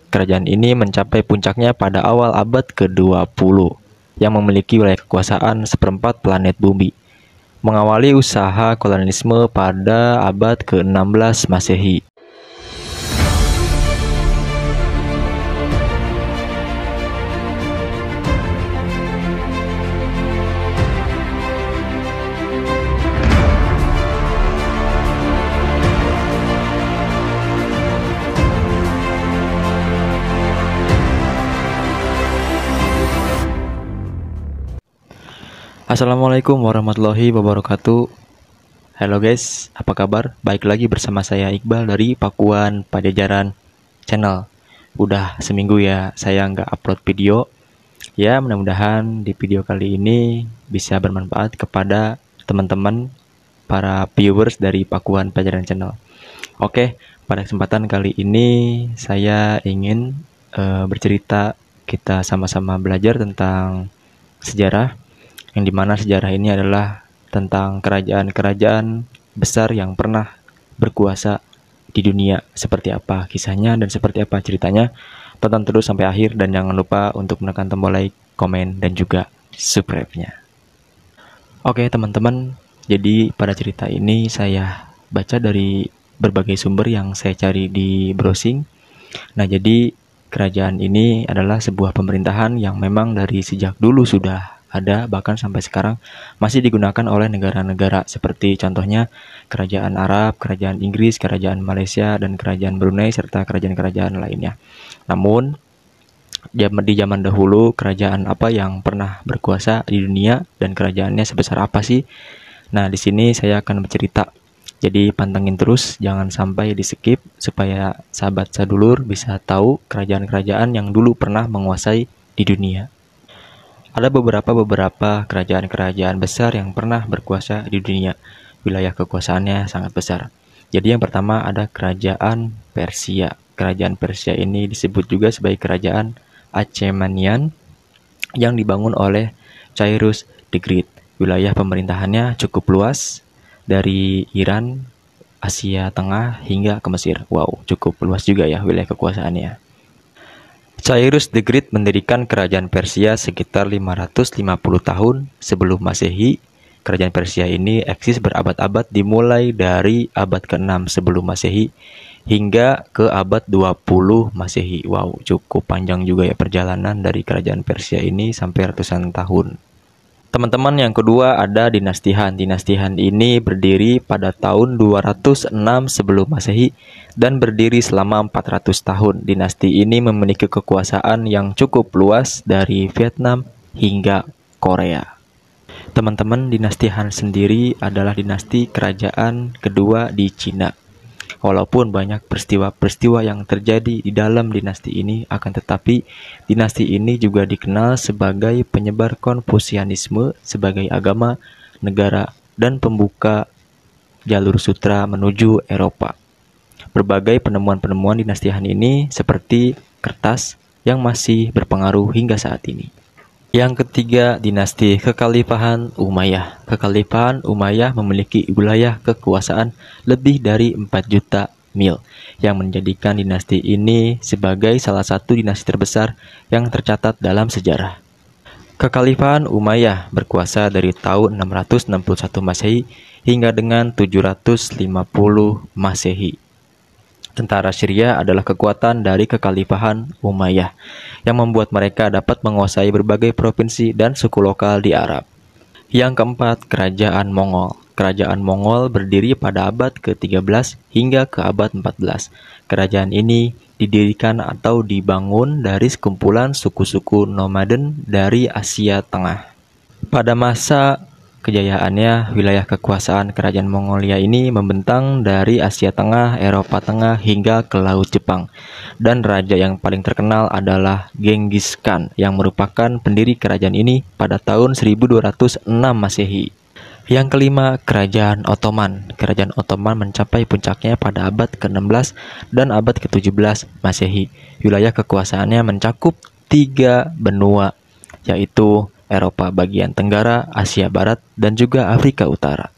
Kerajaan ini mencapai puncaknya pada awal abad ke-20 yang memiliki wilayah kekuasaan seperempat planet bumi, mengawali usaha kolonialisme pada abad ke-16 Masehi. Assalamualaikum warahmatullahi wabarakatuh. Halo guys, apa kabar? Baik lagi bersama saya Iqbal dari Pakuan Pajajaran Channel. Udah seminggu ya saya nggak upload video. Ya mudah-mudahan di video kali ini bisa bermanfaat kepada teman-teman para viewers dari Pakuan Pajajaran Channel. Oke, pada kesempatan kali ini saya ingin bercerita, kita sama-sama belajar tentang sejarah, yang dimana sejarah ini adalah tentang kerajaan-kerajaan besar yang pernah berkuasa di dunia. Seperti apa kisahnya dan seperti apa ceritanya. Tonton terus sampai akhir dan jangan lupa untuk menekan tombol like, komen, dan juga subscribe-nya. Oke teman-teman, jadi pada cerita ini saya baca dari berbagai sumber yang saya cari di browsing. Nah jadi kerajaan ini adalah sebuah pemerintahan yang memang dari sejak dulu sudah ada, bahkan sampai sekarang masih digunakan oleh negara-negara seperti contohnya kerajaan Arab, kerajaan Inggris, kerajaan Malaysia, dan kerajaan Brunei, serta kerajaan-kerajaan lainnya. Namun di zaman dahulu kerajaan apa yang pernah berkuasa di dunia dan kerajaannya sebesar apa sih? Nah di sini saya akan bercerita. Jadi pantengin terus, jangan sampai di skip supaya sahabat sadulur bisa tahu kerajaan-kerajaan yang dulu pernah menguasai di dunia. Ada beberapa kerajaan-kerajaan besar yang pernah berkuasa di dunia. Wilayah kekuasaannya sangat besar. Jadi yang pertama ada kerajaan Persia. Kerajaan Persia ini disebut juga sebagai kerajaan Achaemenian yang dibangun oleh Cyrus the Great. Wilayah pemerintahannya cukup luas, dari Iran, Asia Tengah hingga ke Mesir. Wow, cukup luas juga ya wilayah kekuasaannya. Cyrus the Great mendirikan kerajaan Persia sekitar 550 tahun sebelum Masehi. Kerajaan Persia ini eksis berabad-abad dimulai dari abad ke-6 sebelum Masehi hingga ke abad 20 Masehi. Wow, cukup panjang juga ya perjalanan dari kerajaan Persia ini sampai ratusan tahun. Teman-teman, yang kedua ada dinasti Han. Dinasti Han ini berdiri pada tahun 206 sebelum Masehi dan berdiri selama 400 tahun. Dinasti ini memiliki kekuasaan yang cukup luas dari Vietnam hingga Korea. Teman-teman, dinasti Han sendiri adalah dinasti kerajaan kedua di Cina. Walaupun banyak peristiwa-peristiwa yang terjadi di dalam dinasti ini, akan tetapi dinasti ini juga dikenal sebagai penyebar Konfusianisme sebagai agama, negara, dan pembuka jalur sutra menuju Eropa. Berbagai penemuan-penemuan dinasti Han ini seperti kertas yang masih berpengaruh hingga saat ini. Yang ketiga, dinasti Kekhalifahan Umayyah. Kekhalifahan Umayyah memiliki wilayah kekuasaan lebih dari 4 juta mil, yang menjadikan dinasti ini sebagai salah satu dinasti terbesar yang tercatat dalam sejarah. Kekhalifahan Umayyah berkuasa dari tahun 661 Masehi hingga dengan 750 Masehi. Tentara Syria adalah kekuatan dari Kekhalifahan Umayyah yang membuat mereka dapat menguasai berbagai provinsi dan suku lokal di Arab. Yang keempat, Kerajaan Mongol. Kerajaan Mongol berdiri pada abad ke-13 hingga ke abad 14. Kerajaan ini didirikan atau dibangun dari sekumpulan suku-suku nomaden dari Asia Tengah. Pada masa kejayaannya, wilayah kekuasaan kerajaan Mongolia ini membentang dari Asia Tengah, Eropa Tengah, hingga ke Laut Jepang. Dan raja yang paling terkenal adalah Genghis Khan, yang merupakan pendiri kerajaan ini pada tahun 1206 Masehi. Yang kelima, Kerajaan Ottoman. Kerajaan Ottoman mencapai puncaknya pada abad ke-16 dan abad ke-17 Masehi. Wilayah kekuasaannya mencakup 3 benua, yaitu Eropa bagian Tenggara, Asia Barat, dan juga Afrika Utara.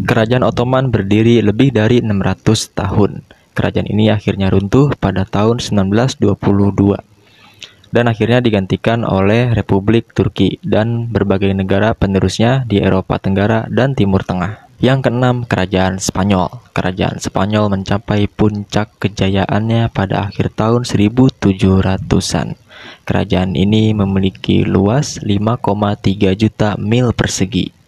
Kerajaan Ottoman berdiri lebih dari 600 tahun. Kerajaan ini akhirnya runtuh pada tahun 1922 dan akhirnya digantikan oleh Republik Turki dan berbagai negara penerusnya di Eropa Tenggara dan Timur Tengah. Yang keenam, Kerajaan Spanyol. Kerajaan Spanyol mencapai puncak kejayaannya pada akhir tahun 1700-an. Kerajaan ini memiliki luas 5,3 juta mil persegi.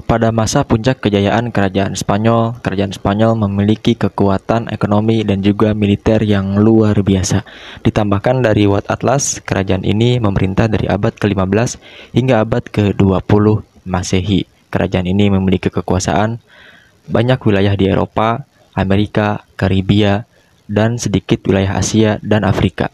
Pada masa puncak kejayaan Kerajaan Spanyol memiliki kekuatan ekonomi dan juga militer yang luar biasa. Ditambahkan dari Wat Atlas, kerajaan ini memerintah dari abad ke-15 hingga abad ke-20 Masehi. Kerajaan ini memiliki kekuasaan banyak wilayah di Eropa, Amerika, Karibia, dan sedikit wilayah Asia dan Afrika.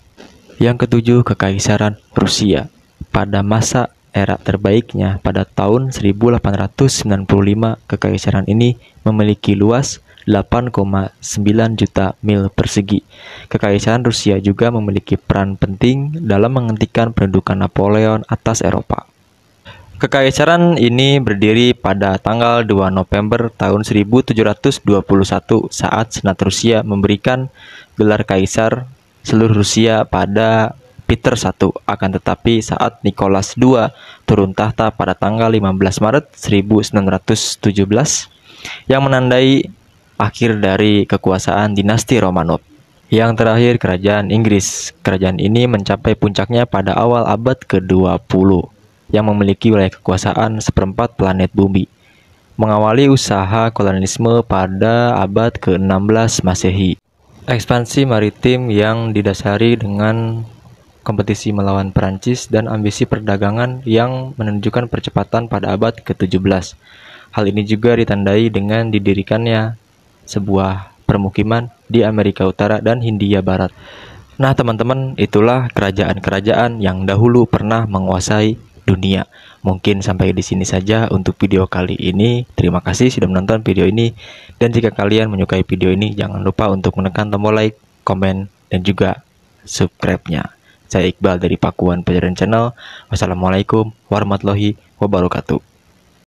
Yang ketujuh, Kekaisaran Rusia. Pada masa era terbaiknya pada tahun 1895, kekaisaran ini memiliki luas 8,9 juta mil persegi. Kekaisaran Rusia juga memiliki peran penting dalam menghentikan pendudukan Napoleon atas Eropa. Kekaisaran ini berdiri pada tanggal 2 November tahun 1721 saat Senat Rusia memberikan gelar kaisar seluruh Rusia pada Peter I. Akan tetapi saat Nicholas II turun tahta pada tanggal 15 Maret 1917 yang menandai akhir dari kekuasaan dinasti Romanov. Yang terakhir, Kerajaan Inggris. Kerajaan ini mencapai puncaknya pada awal abad ke-20 yang memiliki wilayah kekuasaan seperempat planet bumi. Mengawali usaha kolonialisme pada abad ke-16 Masehi. Ekspansi maritim yang didasari dengan kompetisi melawan Perancis dan ambisi perdagangan yang menunjukkan percepatan pada abad ke-17. Hal ini juga ditandai dengan didirikannya sebuah permukiman di Amerika Utara dan Hindia Barat. Nah teman-teman, itulah kerajaan-kerajaan yang dahulu pernah menguasai dunia. Mungkin sampai di sini saja untuk video kali ini. Terima kasih sudah menonton video ini. Dan jika kalian menyukai video ini, jangan lupa untuk menekan tombol like, komen, dan juga subscribe-nya. Saya Iqbal dari Pakuan Pajajaran Channel. Wassalamualaikum warahmatullahi wabarakatuh.